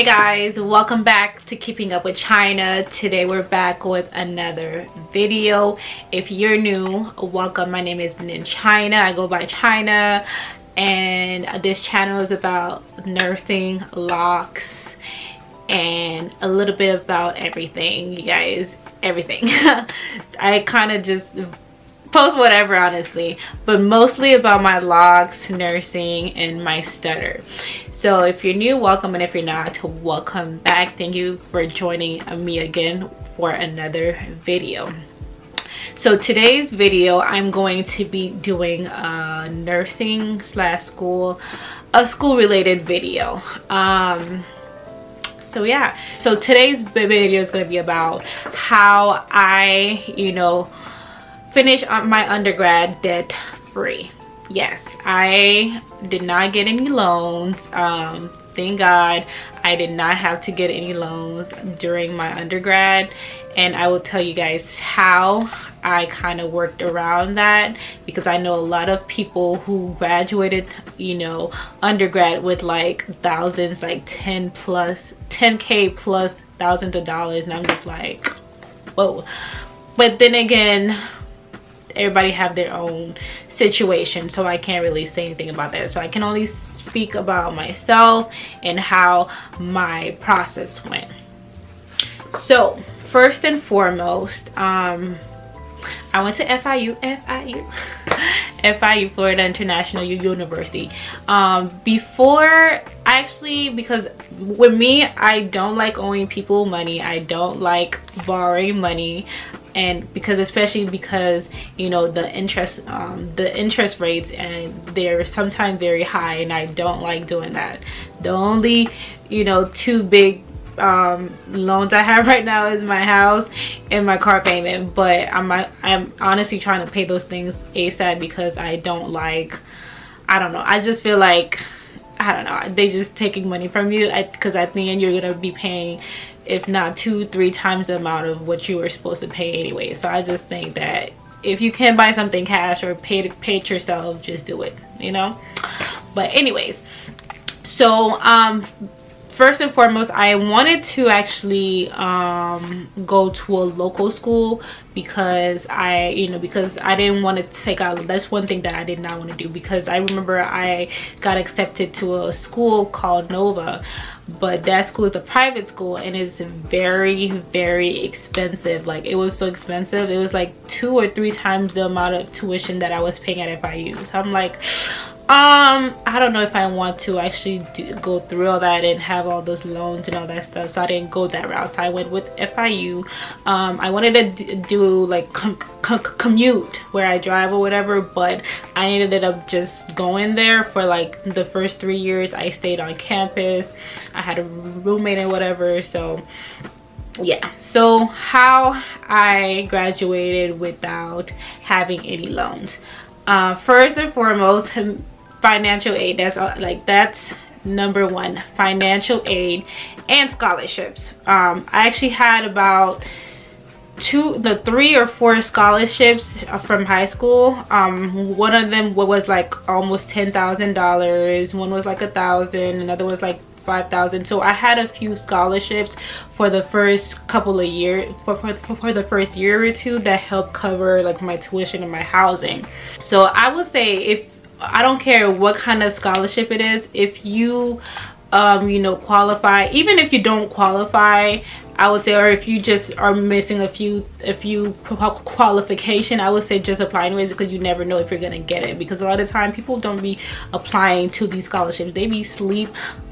Hey guys, welcome back to Keeping Up with China. Today we're back with another video. If you're new, welcome. My name is Nin China. I go by China, and this channel is about nursing, locks, and a little bit about everything, you guys. Everything. I kind of just post whatever, honestly, but mostly about my locks, nursing, and my stutter. So if you're new, welcome, and if you're not, welcome back. Thank you for joining me again for another video. So today's video, I'm going to be doing a nursing slash school related video. So yeah, so today's video is going to be about how I finish my undergrad debt free. Yes, I did not get any loans. Thank God I did not have to get any loans during my undergrad, and I will tell you guys how I kind of worked around that, because I know a lot of people who graduated undergrad with like thousands, like 10K plus thousands of dollars, and I'm just like, whoa. But then again, everybody have their own situation, so I can't really say anything about that. So I can only speak about myself and how my process went. So first and foremost, I went to FIU, Florida International University. Because with me, I don't like owing people money. I don't like borrowing money. And especially because the interest rates, and they're sometimes very high, and I don't like doing that. The only two big loans I have right now is my house and my car payment, but I'm honestly trying to pay those things ASAP, because I don't know, I just feel like, I don't know, they just taking money from you, because at the end you're gonna be paying, if not 2-3 times the amount of what you were supposed to pay anyway. So I just think that if you can buy something cash or pay it yourself, just do it, But anyways, so first and foremost, I wanted to actually go to a local school, because I didn't want to take out, that's one thing that I did not want to do, because I remember I got accepted to a school called Nova, but that school is a private school, and it's very, very expensive. Like, it was so expensive. It was like 2 or 3 times the amount of tuition that I was paying at FIU. So I'm like, I don't know if I want to actually go through all that and have all those loans and all that stuff. So I didn't go that route. So I went with FIU. I wanted to do like commute where I drive or whatever, but I ended up just going there for like the first 3 years. I stayed on campus. I had a roommate and whatever. So yeah, so how I graduated without having any loans. First and foremost, financial aid. That's number one, financial aid and scholarships. I actually had about 3 or 4 scholarships from high school. One of them was like almost $10,000. One was like $1,000. Another was like $5,000. So I had a few scholarships for the first couple of years, for the first year or two, that helped cover like my tuition and my housing. So I would say, I don't care what kind of scholarship it is, if you qualify, even if you don't qualify, I would say, or if you just are missing a few qualification, I would say just apply anyways, because you never know if you're gonna get it. Because a lot of time people don't be applying to these scholarships, they be sleep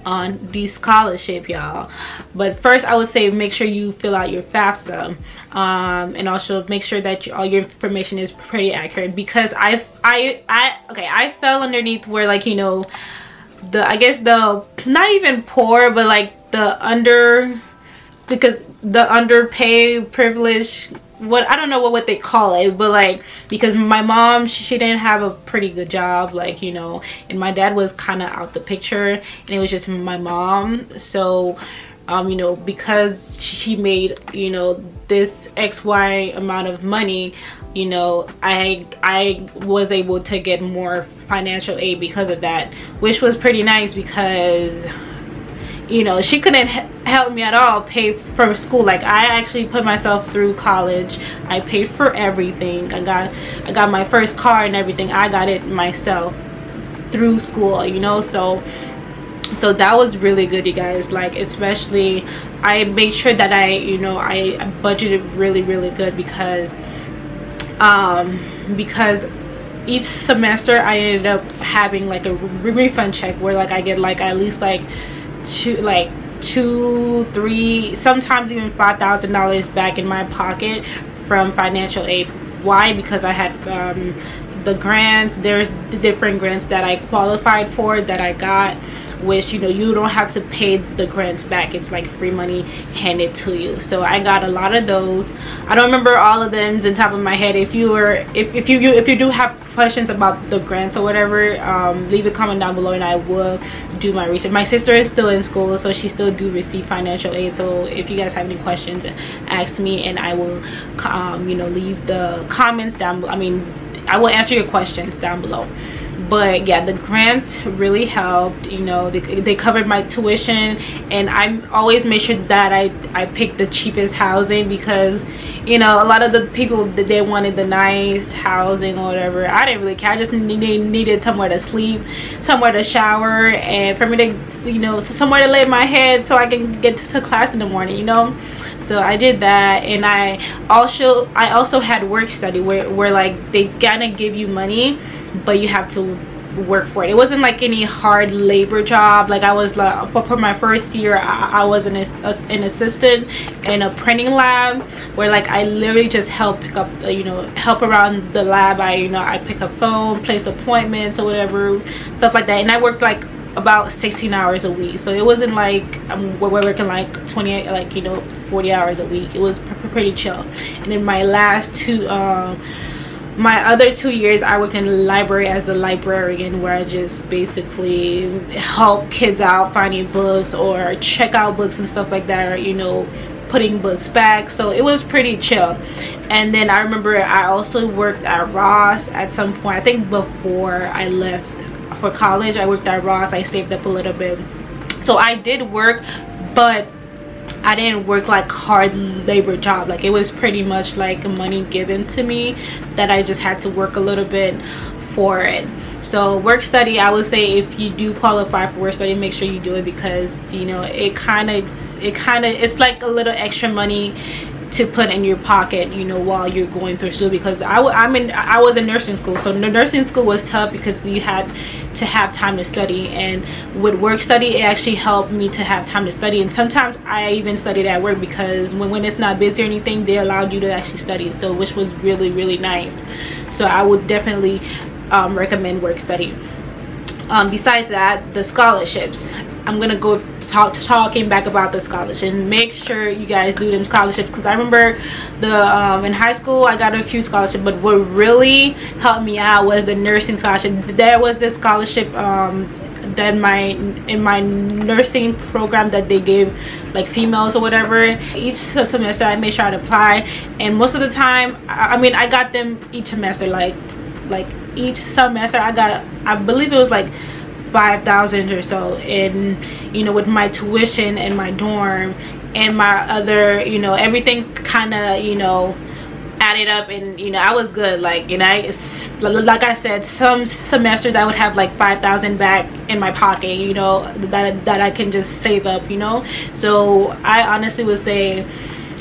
on these scholarship, y'all. But first, I would say make sure you fill out your FAFSA, and also make sure that all your information is pretty accurate, because I fell underneath where, like, I guess the not even poor, but like the underpaid, privilege, I don't know what they call it, but like, because my mom, she didn't have a pretty good job, like, and my dad was kind of out the picture, and it was just my mom. So because she made this XY amount of money, I was able to get more financial aid because of that, which was pretty nice, because you know, she couldn't help me at all pay for school. Like, I actually put myself through college. I paid for everything. I got my first car and everything. I got it myself through school, you know. So that was really good, you guys. Like, especially I made sure that I budgeted really good, because each semester I ended up having like a refund check where like I get like at least like two, three, sometimes even $5,000 back in my pocket from financial aid. Why? Because I had the grants. There's the different grants that I qualified for that I got, which, you know, you don't have to pay the grants back. It's like free money handed to you. So I got a lot of those. I don't remember all of them on top of my head. If you do have questions about the grants or whatever, leave a comment down below and I will do my research. My sister is still in school, so she still do receive financial aid. So if you guys have any questions, ask me and I will you know, leave the comments down below. I mean, I will answer your questions down below. But yeah, the grants really helped. You know, they covered my tuition, and I always made sure that I picked the cheapest housing, because, you know, a lot of the people that they wanted the nice housing or whatever. I didn't really care. I just needed somewhere to sleep, somewhere to shower, and for me to, you know, somewhere to lay my head so I can get to class in the morning, you know. So I did that. And I also had work study where like they kind of give you money, but you have to work for it. It wasn't like any hard labor job. Like, I was like, for my first year, I was an assistant in a printing lab, where like I literally just help pick up, you know, help around the lab. I pick up phone, place appointments or whatever, stuff like that. And I worked like about 16 hours a week. So it wasn't like we're working like 28, like, you know, 40 hours a week. It was pretty chill. And in my last two my other 2 years, I worked in the library as a librarian, where I just basically help kids out finding books or check out books and stuff like that, or, you know, putting books back. So it was pretty chill. And then I remember I also worked at Ross at some point. I think before I left for college, I worked at Ross. I saved up a little bit. So I did work, but I didn't work like hard labor job. Like, it was pretty much like money given to me that I just had to work a little bit for it. So work study, I would say if you do qualify for work study, make sure you do it, because, you know, it's like a little extra money to put in your pocket, you know, while you're going through school. Because I was in nursing school, so the nursing school was tough because you had to have time to study, and with work study it actually helped me to have time to study. And sometimes I even studied at work, because when it's not busy or anything, they allowed you to actually study, so which was really nice. So I would definitely recommend work study. Besides that, the scholarships, I'm gonna go talking back about the scholarship. Make sure you guys do them scholarships, because I remember in high school I got a few scholarships, but what really helped me out was the nursing scholarship. There was this scholarship that in my nursing program that they gave like females or whatever. Each semester I made sure I'd apply, and most of the time, I mean, I got them each semester. Like each semester I got, I believe it was like 5,000 or so, and, you know, with my tuition and my dorm and my other, you know, everything kind of, you know, added up, and, you know, I was good. Like, you know, like I said, some semesters I would have like 5,000 back in my pocket, you know, that I can just save up, you know. So I honestly would say,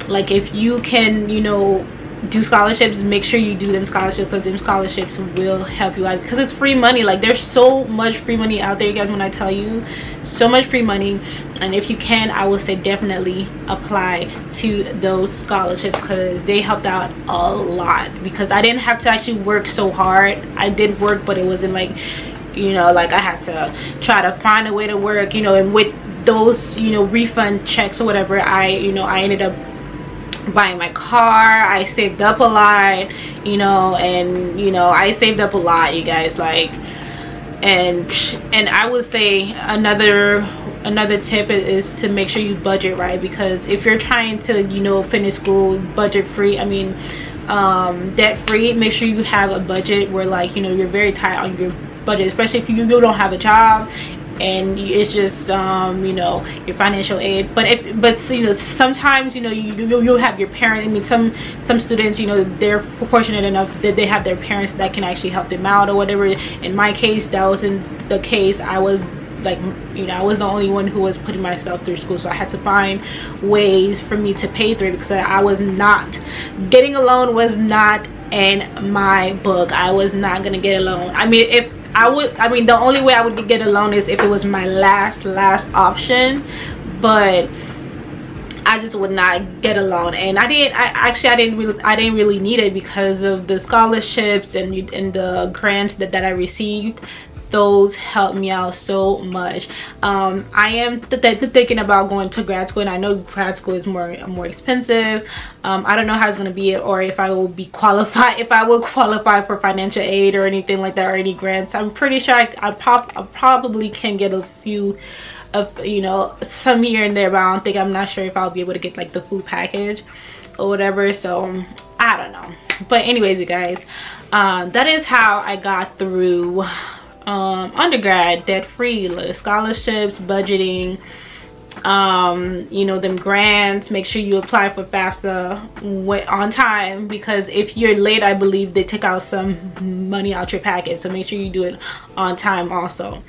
like, if you can, you know, do scholarships, make sure you do them scholarships, so them scholarships will help you out, because it's free money. Like, there's so much free money out there, you guys. When I tell you, so much free money. And if you can, I will say definitely apply to those scholarships, because they helped out a lot. Because I didn't have to actually work so hard. I did work, but it wasn't like, you know, like I had to try to find a way to work, you know. And with those, you know, refund checks or whatever, I ended up buying my car. I saved up a lot, you know, and, you know, I saved up a lot, you guys. Like, and I would say another tip is to make sure you budget right, because if you're trying to, you know, finish school budget free, I mean, debt free, make sure you have a budget where, like, you know, you're very tight on your budget, especially if you don't have a job. and it's just you know, your financial aid. But you know, sometimes, you know, you'll have your parents. I mean, some students, you know, they're fortunate enough that they have their parents that can actually help them out or whatever. In my case, that wasn't the case. I was like, you know, I was the only one who was putting myself through school, so I had to find ways for me to pay through it, because I was not getting a loan, was not in my book. I was not gonna get a loan. I mean, if I would, I mean, the only way I would get a loan is if it was my last option, but I just would not get a loan. And I didn't really need it because of the scholarships and the grants that I received. Those helped me out so much. I am thinking about going to grad school, and I know grad school is more expensive. I don't know how it's gonna be, or if I will be qualified, if I will qualify for financial aid or anything like that, or any grants. I'm pretty sure I probably can get a few of, you know, some here and there, but I'm not sure if I'll be able to get like the food package or whatever. So I don't know. But anyways, you guys, that is how I got through undergrad debt free. Scholarships, budgeting, you know, them grants. Make sure you apply for FAFSA on time, because if you're late, I believe they take out some money out your package, so make sure you do it on time also.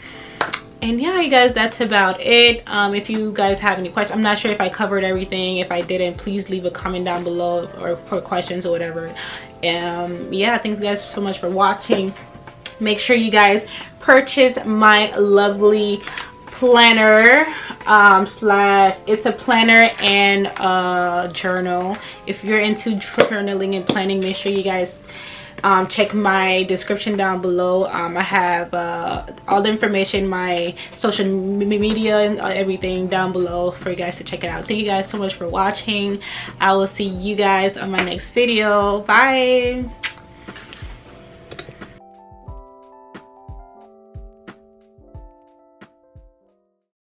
And yeah, you guys, that's about it. If you guys have any questions, I'm not sure if I covered everything. If I didn't, please leave a comment down below, or for questions or whatever. Yeah, thanks guys so much for watching. Make sure you guys purchase my lovely planner, it's a planner and a journal. If you're into journaling and planning, make sure you guys check my description down below. I have all the information, my social media and everything down below for you guys to check it out. Thank you guys so much for watching. I will see you guys on my next video. Bye.